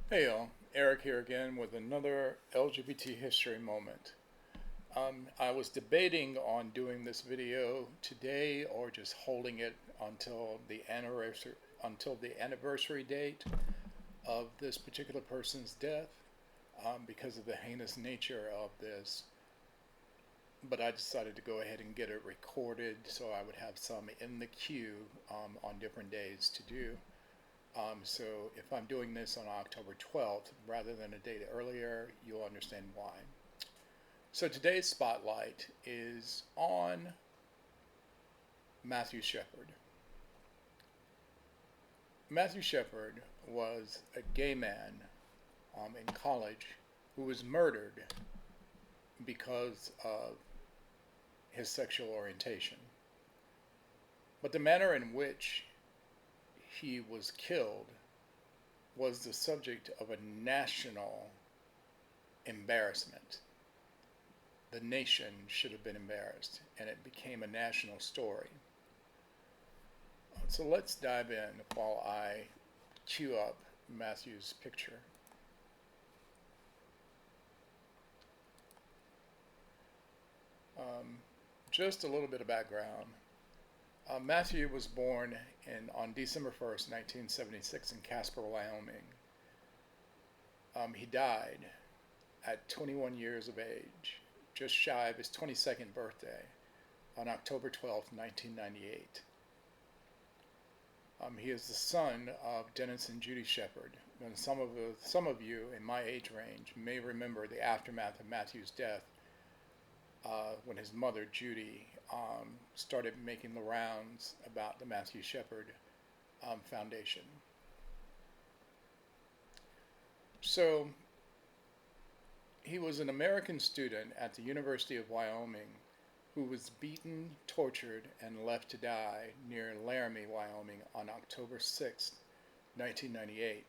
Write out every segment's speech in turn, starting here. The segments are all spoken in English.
Hey y'all, Eric here again with another LGBT history moment. I was debating on doing this video today or just holding it until the anniversary date of this particular person's death because of the heinous nature of this. But I decided to go ahead and get it recorded so I would have some in the queue on different days to do. So if I'm doing this on October 12th rather than a date earlier, you'll understand why. So today's spotlight is on Matthew Shepard. Matthew Shepard was a gay man in college who was murdered because of his sexual orientation. But the manner in which he was killed was the subject of a national embarrassment. The nation should have been embarrassed, and it became a national story. So let's dive in while I cue up Matthew's picture. Um, just a little bit of background. Matthew was born on December 1st, 1976, in Casper, Wyoming. He died at 21 years of age, just shy of his 22nd birthday, on October 12th, 1998. He is the son of Dennis and Judy Shepard. And some of you in my age range may remember the aftermath of Matthew's death when his mother, Judy, started making the rounds about the Matthew Shepard Foundation. So he was an American student at the University of Wyoming who was beaten, tortured, and left to die near Laramie, Wyoming on October 6, 1998.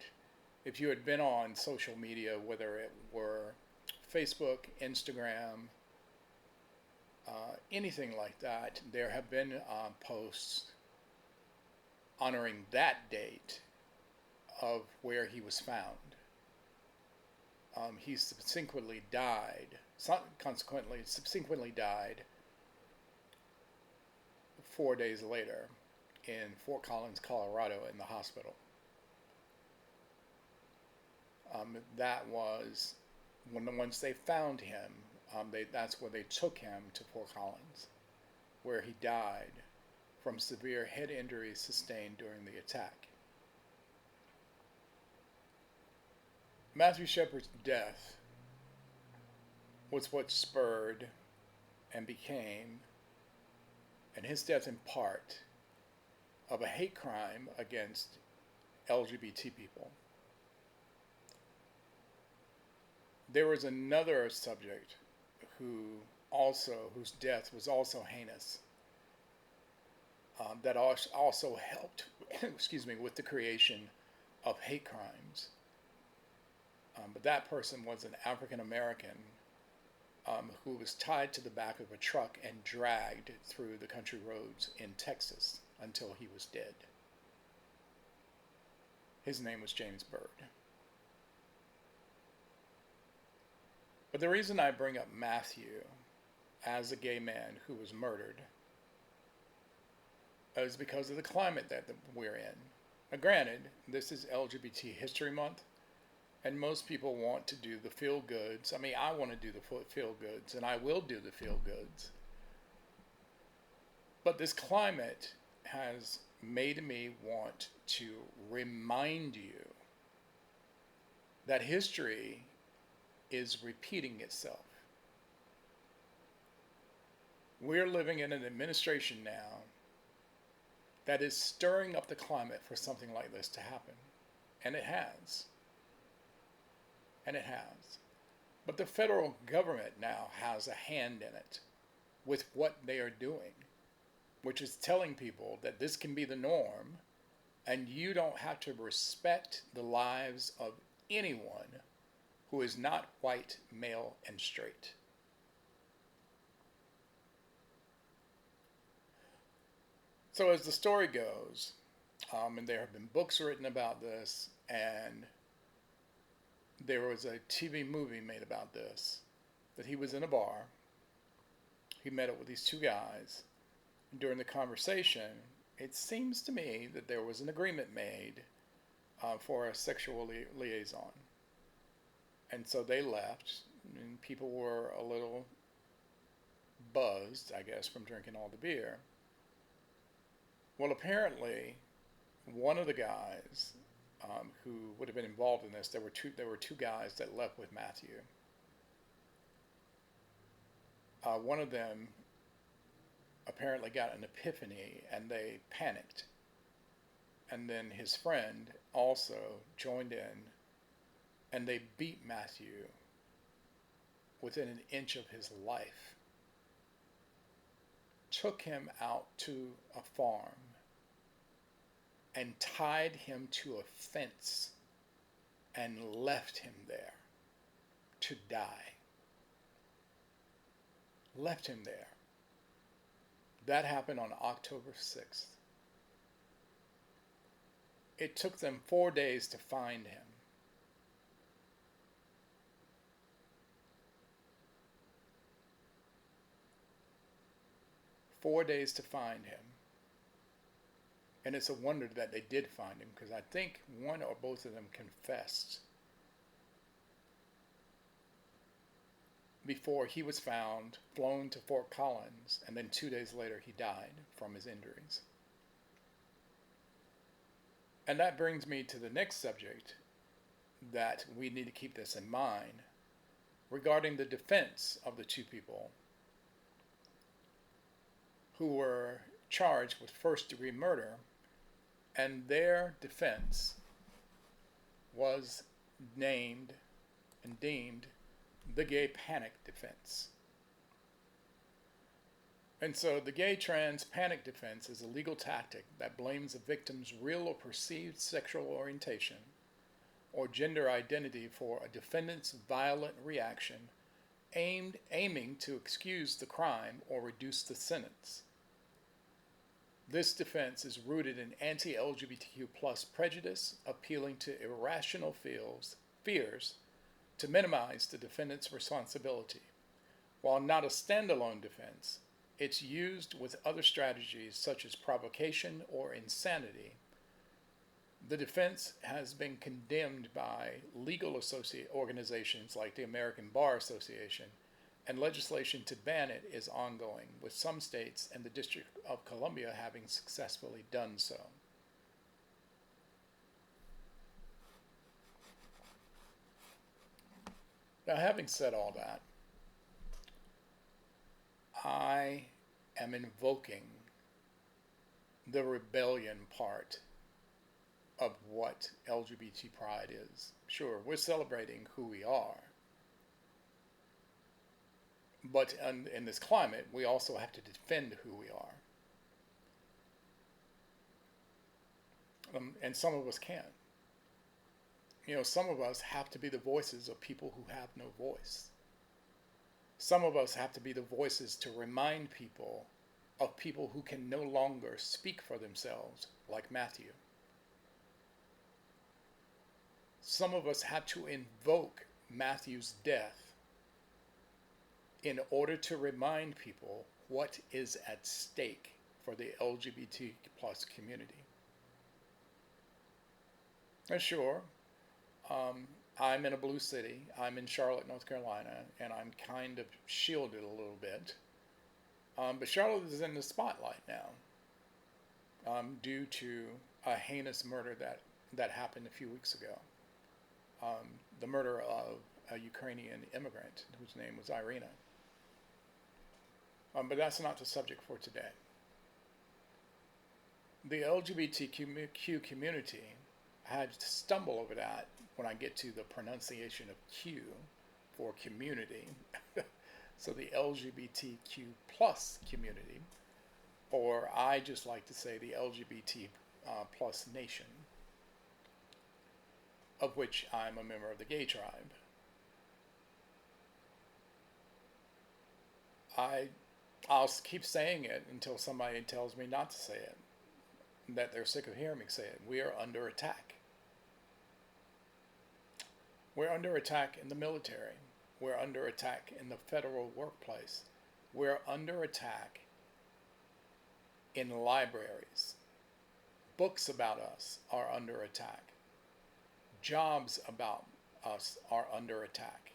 If you had been on social media, whether it were Facebook, Instagram, anything like that, there have been posts honoring that date of where he was found. He subsequently died. Subsequently died 4 days later in Fort Collins, Colorado, in the hospital. That was once they found him. That's where they took him to Fort Collins, where he died from severe head injuries sustained during the attack. Matthew Shepard's death was what spurred and became, and his death in part, of a hate crime against LGBT people. There was another subject whose death was also heinous, that also helped, excuse me, with the creation of hate crimes. But that person was an African American who was tied to the back of a truck and dragged through the country roads in Texas until he was dead. His name was James Byrd. But the reason I bring up Matthew as a gay man who was murdered is because of the climate that we're in. Now, granted, this is LGBT History Month, and most people want to do the feel goods. I mean, I want to do the feel goods, and I will do the feel goods. But this climate has made me want to remind you that history is repeating itself. We're living in an administration now that is stirring up the climate for something like this to happen. And it has. And it has. But the federal government now has a hand in it with what they are doing, which is telling people that this can be the norm and you don't have to respect the lives of anyone who is not white, male, and straight. So as the story goes, and there have been books written about this, and there was a TV movie made about this, that he was in a bar. He met up with these two guys. And during the conversation, it seems to me that there was an agreement made for a sexual liaison. And so they left, and people were a little buzzed, I guess, from drinking all the beer. Well, apparently, one of the guys who would have been involved in this, there were two guys that left with Matthew. One of them apparently got an epiphany and they panicked. And then his friend also joined in and they beat Matthew within an inch of his life. Took him out to a farm and tied him to a fence and left him there to die. Left him there. That happened on October 6th. It took them 4 days to find him. Four days to find him. And it's a wonder that they did find him, because I think one or both of them confessed before he was found, flown to Fort Collins, and then 2 days later he died from his injuries. And that brings me to the next subject that we need to keep this in mind regarding the defense of the two people who were charged with first-degree murder, and their defense was named and deemed the gay panic defense. And so the gay trans panic defense is a legal tactic that blames a victim's real or perceived sexual orientation or gender identity for a defendant's violent reaction aiming to excuse the crime or reduce the sentence. This defense is rooted in anti-LGBTQ plus prejudice, appealing to irrational fears to minimize the defendant's responsibility. While not a standalone defense, it's used with other strategies such as provocation or insanity. The defense has been condemned by legal organizations like the American Bar Association, and legislation to ban it is ongoing, with some states and the District of Columbia having successfully done so. Now, having said all that, I am invoking the rebellion part of what LGBT pride is. Sure, we're celebrating who we are. But in this climate, we also have to defend who we are. And some of us can't. Some of us have to be the voices of people who have no voice. Some of us have to be the voices to remind people of people who can no longer speak for themselves, like Matthew. Some of us have to invoke Matthew's death in order to remind people what is at stake for the LGBT plus community. And sure, I'm in a blue city. I'm in Charlotte, North Carolina, and I'm kind of shielded a little bit. But Charlotte is in the spotlight now due to a heinous murder that happened a few weeks ago. The murder of a Ukrainian immigrant whose name was Irina. But that's not the subject for today. The LGBTQ community had to stumble over that when I get to the pronunciation of Q for community. So the LGBTQ plus community, or I just like to say the LGBT plus nation, of which I'm a member of the gay tribe. I'll keep saying it until somebody tells me not to say it, that they're sick of hearing me say it. We are under attack. We're under attack in the military. We're under attack in the federal workplace. We're under attack in libraries. Books about us are under attack. Jobs about us are under attack.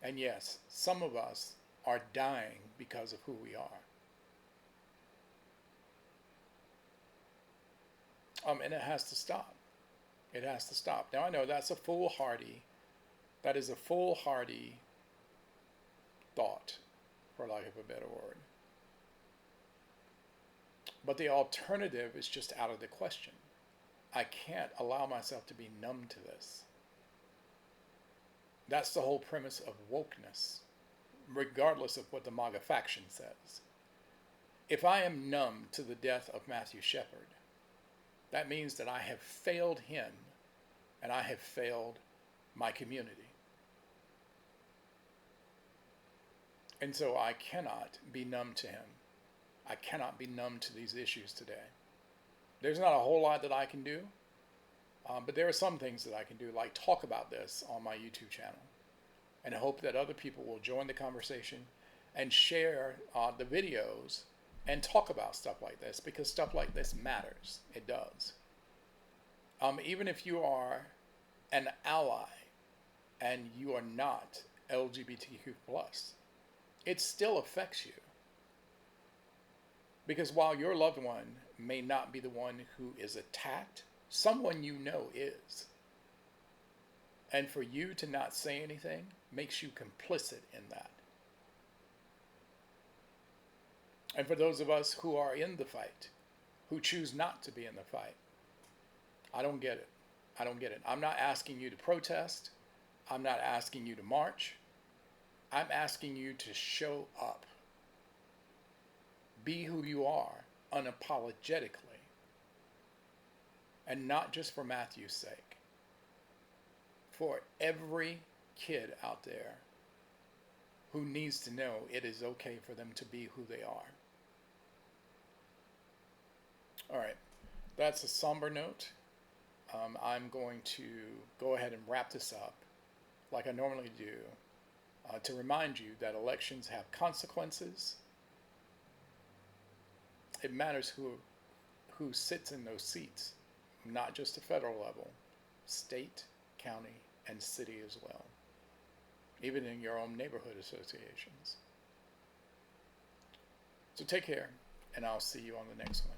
And yes, some of us are dying because of who we are. And it has to stop. It has to stop. Now I know that is a foolhardy thought, for lack of a better word. But the alternative is just out of the question. I can't allow myself to be numb to this. That's the whole premise of wokeness, regardless of what the MAGA faction says. If I am numb to the death of Matthew Shepard, that means that I have failed him and I have failed my community. And so I cannot be numb to him. I cannot be numb to these issues today. There's not a whole lot that I can do, but there are some things that I can do, like talk about this on my YouTube channel. And I hope that other people will join the conversation and share the videos and talk about stuff like this, because stuff like this matters. It does. Even if you are an ally and you are not LGBTQ+, it still affects you. Because while your loved one may not be the one who is attacked, someone you know is. And for you to not say anything makes you complicit in that. And for those of us who are in the fight, who choose not to be in the fight, I don't get it. I don't get it. I'm not asking you to protest. I'm not asking you to march. I'm asking you to show up. Be who you are unapologetically. And not just for Matthew's sake. For every kid out there who needs to know it is okay for them to be who they are. All right, that's a somber note. I'm going to go ahead and wrap this up like I normally do, to remind you that elections have consequences. It matters who sits in those seats, not just the federal level, state, county, and city as well, even in your own neighborhood associations. So take care, and I'll see you on the next one.